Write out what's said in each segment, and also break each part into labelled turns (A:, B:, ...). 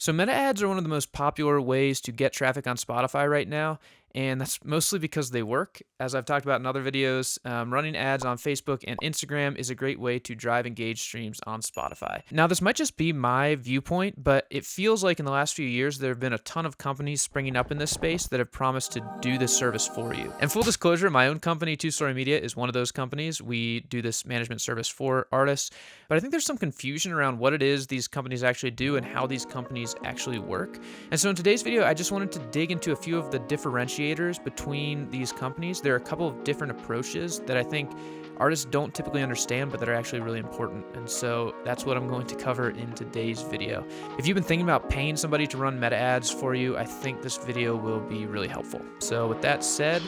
A: So meta ads are one of the most popular ways to get traffic on Spotify right now, and that's mostly because they work. As I've talked about in other videos, running ads on Facebook and Instagram is a great way to drive engaged streams on Spotify. Now, this might just be my viewpoint, but it feels like in the last few years there have been a ton of companies springing up in this space that have promised to do this service for you. And full disclosure, my own company, Two Story Media, is one of those companies. We do this management service for artists, but I think there's some confusion around what it is these companies actually do and how these companies actually work. And so in today's video, I just wanted to dig into a few of the differentiators between these companies. There are a couple of different approaches that I think artists don't typically understand, but that are actually really important. And so that's what I'm going to cover in today's video. If you've been thinking about paying somebody to run meta ads for you, I think this video will be really helpful. So with that said,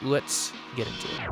A: let's get into it.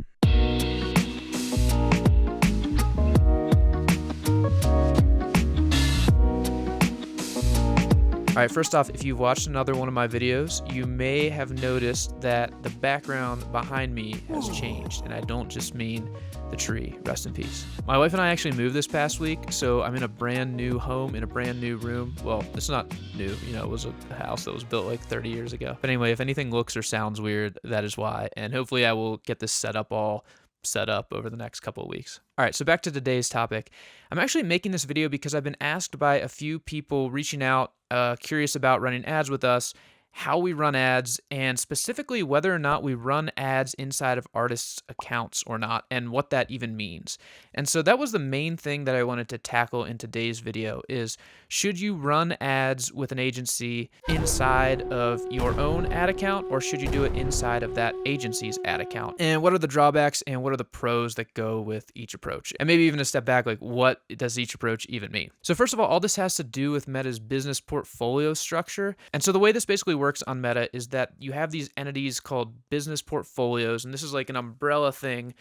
A: All right, first off, if you've watched another one of my videos, you may have noticed that the background behind me has changed, and I don't just mean the tree. Rest in peace. My wife and I actually moved this past week, so I'm in a brand new home in a brand new room. Well, it's not new, it was a house that was built like 30 years ago. But anyway, if anything looks or sounds weird, that is why. And hopefully I will get this set up over the next couple of weeks. All right, so back to today's topic. I'm actually making this video because I've been asked by a few people reaching out, curious about running ads with us, how we run ads, and specifically whether or not we run ads inside of artists' accounts or not, and what that even means. And so that was the main thing that I wanted to tackle in today's video is, should you run ads with an agency inside of your own ad account, or should you do it inside of that agency's ad account? And what are the drawbacks and what are the pros that go with each approach? And maybe even a step back, like what does each approach even mean? So first of all this has to do with Meta's business portfolio structure. And so the way this basically works on Meta is that you have these entities called business portfolios, and this is like an umbrella thing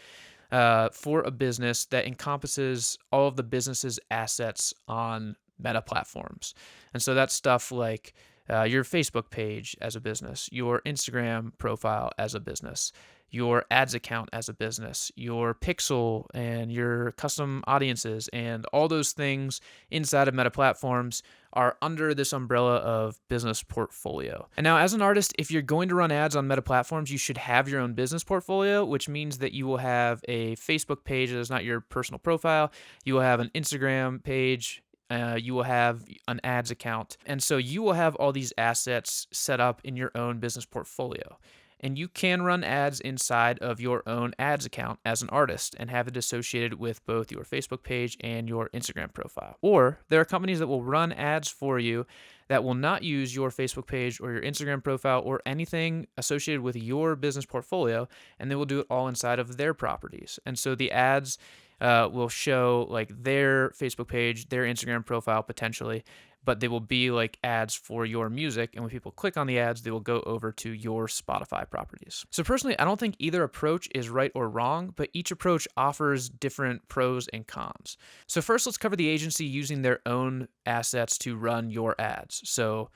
A: for a business that encompasses all of the business's assets on Meta platforms. And so that's stuff like your Facebook page as a business, your Instagram profile as a business, your ads account as a business, your pixel and your custom audiences, and all those things inside of Meta platforms are under this umbrella of business portfolio. And now as an artist, if you're going to run ads on Meta platforms, you should have your own business portfolio, which means that you will have a Facebook page that is not your personal profile. You will have an Instagram page. You will have an ads account. And so you will have all these assets set up in your own business portfolio. And you can run ads inside of your own ads account as an artist and have it associated with both your Facebook page and your Instagram profile. Or there are companies that will run ads for you that will not use your Facebook page or your Instagram profile or anything associated with your business portfolio, and they will do it all inside of their properties. And so the ads will show like their Facebook page, their Instagram profile potentially, but they will be like ads for your music. And when people click on the ads, they will go over to your Spotify properties. So personally, I don't think either approach is right or wrong, but each approach offers different pros and cons. So first, let's cover the agency using their own assets to run your ads. So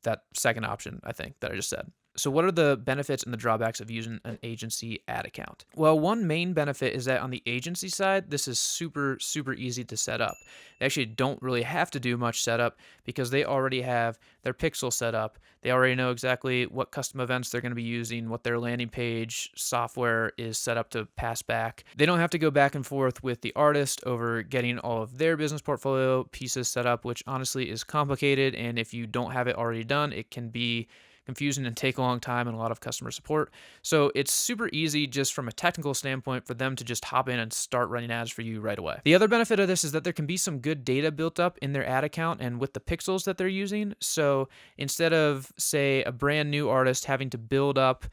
A: that second option, I think, that I just said. So what are the benefits and the drawbacks of using an agency ad account? Well, one main benefit is that on the agency side, this is super easy to set up. They actually don't really have to do much setup because they already have their pixel set up. They already know exactly what custom events they're going to be using, what their landing page software is set up to pass back. They don't have to go back and forth with the artist over getting all of their business portfolio pieces set up, which honestly is complicated. And if you don't have it already done, it can be confusing and take a long time and a lot of customer support. So it's super easy just from a technical standpoint for them to just hop in and start running ads for you right away. The other benefit of this is that there can be some good data built up in their ad account and with the pixels that they're using. So instead of, say, a brand new artist having to build up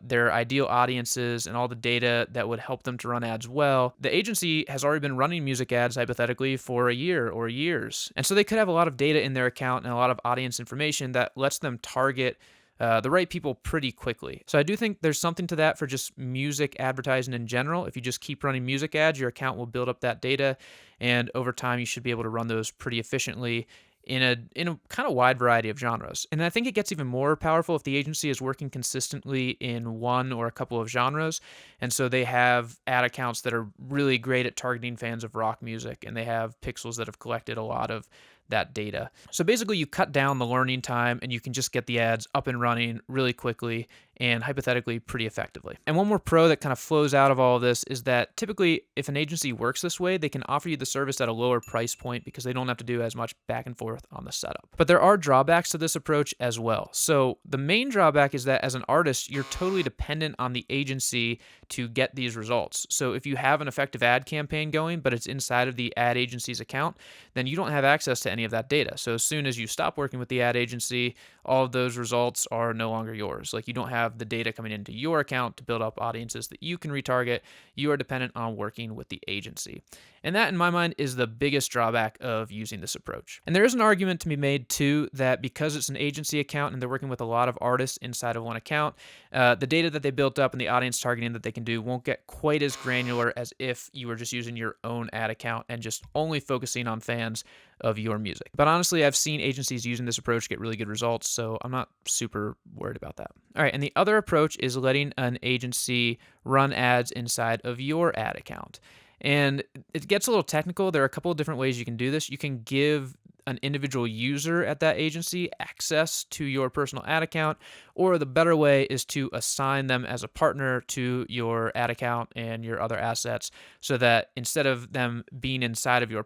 A: their ideal audiences and all the data that would help them to run ads well, the agency has already been running music ads hypothetically for a year or years. And so they could have a lot of data in their account and a lot of audience information that lets them target the right people pretty quickly. So I do think there's something to that for just music advertising in general. If you just keep running music ads, your account will build up that data, and over time you should be able to run those pretty efficiently in a kind of wide variety of genres. And I think it gets even more powerful if the agency is working consistently in one or a couple of genres. And so they have ad accounts that are really great at targeting fans of rock music, and they have pixels that have collected a lot of that data. So basically you cut down the learning time and you can just get the ads up and running really quickly and hypothetically pretty effectively. And one more pro that kind of flows out of all of this is that typically if an agency works this way, they can offer you the service at a lower price point because they don't have to do as much back and forth on the setup. But there are drawbacks to this approach as well. So the main drawback is that as an artist, you're totally dependent on the agency to get these results. So if you have an effective ad campaign going, but it's inside of the ad agency's account, then you don't have access to any of that data. So as soon as you stop working with the ad agency, all of those results are no longer yours. Like you don't have the data coming into your account to build up audiences that you can retarget. You are dependent on working with the agency. And that, in my mind, is the biggest drawback of using this approach. And there is an argument to be made, too, that because it's an agency account and they're working with a lot of artists inside of one account, the data that they built up and the audience targeting that they can do won't get quite as granular as if you were just using your own ad account and just only focusing on fans of your music. But honestly, I've seen agencies using this approach get really good results, so I'm not super worried about that. All right, and the other approach is letting an agency run ads inside of your ad account. And it gets a little technical. There are a couple of different ways you can do this. You can give an individual user at that agency access to your personal ad account, or the better way is to assign them as a partner to your ad account and your other assets, so that instead of them being inside of your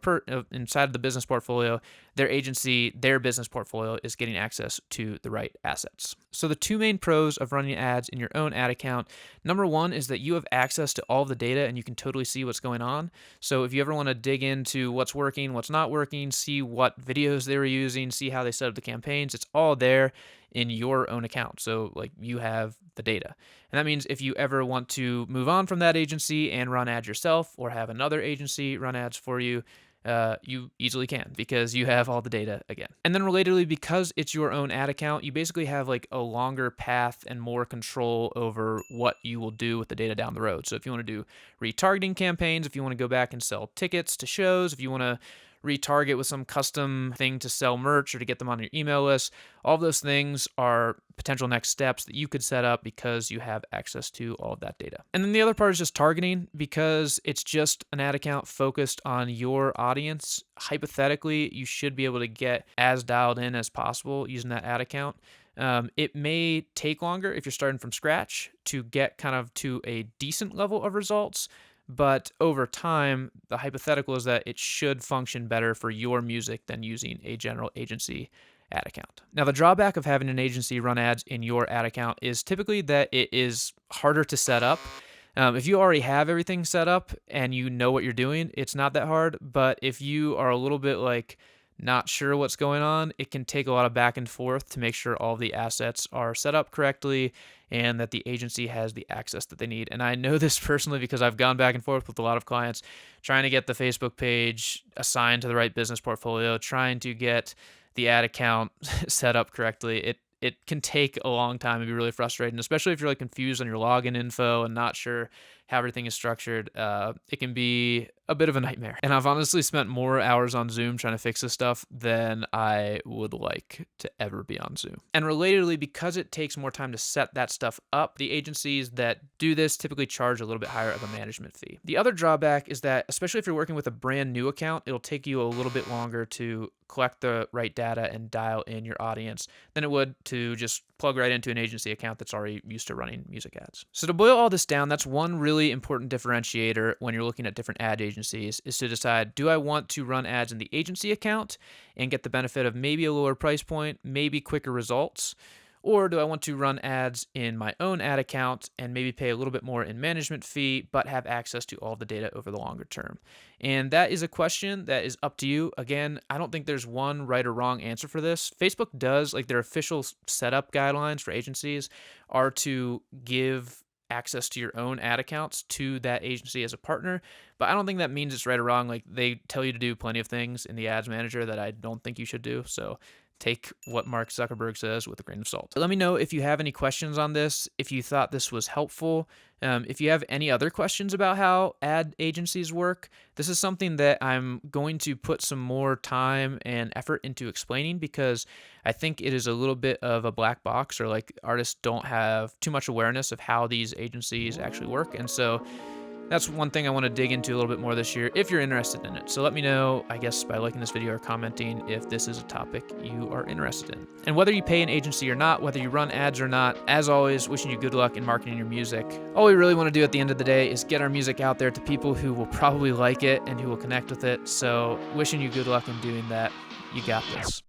A: inside of the business portfolio, their business portfolio is getting access to the right assets. So the two main pros of running ads in your own ad account, number one is that you have access to all the data and you can totally see what's going on. So if you ever want to dig into what's working, what's not working, see what videos they were using, see how they set up the campaigns, it's all there in your own account. So like you have the data. And that means if you ever want to move on from that agency and run ads yourself or have another agency run ads for you, you easily can because you have all the data again. And then relatedly, because it's your own ad account, you basically have like a longer path and more control over what you will do with the data down the road. So if you want to do retargeting campaigns, if you want to go back and sell tickets to shows, if you want to retarget with some custom thing to sell merch or to get them on your email list, all of those things are potential next steps that you could set up because you have access to all of that data. And then the other part is just targeting. Because it's just an ad account focused on your audience, hypothetically, you should be able to get as dialed in as possible using that ad account. It may take longer if you're starting from scratch to get kind of to a decent level of results, but over time, the hypothetical is that it should function better for your music than using a general agency ad account. Now, the drawback of having an agency run ads in your ad account is typically that it is harder to set up. If you already have everything set up and you know what you're doing, it's not that hard. But if you are a little bit like not sure what's going on, it can take a lot of back and forth to make sure all the assets are set up correctly and that the agency has the access that they need. And I know this personally because I've gone back and forth with a lot of clients trying to get the Facebook page assigned to the right business portfolio, trying to get the ad account set up correctly. It can take a long time and be really frustrating, especially if you're like confused on your login info and not sure how everything is structured. It can be a bit of a nightmare. And I've honestly spent more hours on Zoom trying to fix this stuff than I would like to ever be on Zoom. And relatedly, because it takes more time to set that stuff up, the agencies that do this typically charge a little bit higher of a management fee. The other drawback is that, especially if you're working with a brand new account, it'll take you a little bit longer to collect the right data and dial in your audience than it would to just plug right into an agency account that's already used to running music ads. So to boil all this down, that's one really important differentiator when you're looking at different ad agencies is to decide, do I want to run ads in the agency account and get the benefit of maybe a lower price point, maybe quicker results? Or do I want to run ads in my own ad account and maybe pay a little bit more in management fee, but have access to all the data over the longer term? And that is a question that is up to you. Again, I don't think there's one right or wrong answer for this. Facebook does, like their official setup guidelines for agencies are to give access to your own ad accounts to that agency as a partner. But I don't think that means it's right or wrong. Like they tell you to do plenty of things in the ads manager that I don't think you should do. So take what Mark Zuckerberg says with a grain of salt. So let me know if you have any questions on this, if you thought this was helpful. If you have any other questions about how ad agencies work, this is something that I'm going to put some more time and effort into explaining because I think it is a little bit of a black box, or like artists don't have too much awareness of how these agencies actually work. And so That's one thing I want to dig into a little bit more this year if you're interested in it. So let me know, I guess, by liking this video or commenting if this is a topic you are interested in. And whether you pay an agency or not, whether you run ads or not, as always, wishing you good luck in marketing your music. All we really want to do at the end of the day is get our music out there to people who will probably like it and who will connect with it. So wishing you good luck in doing that. You got this.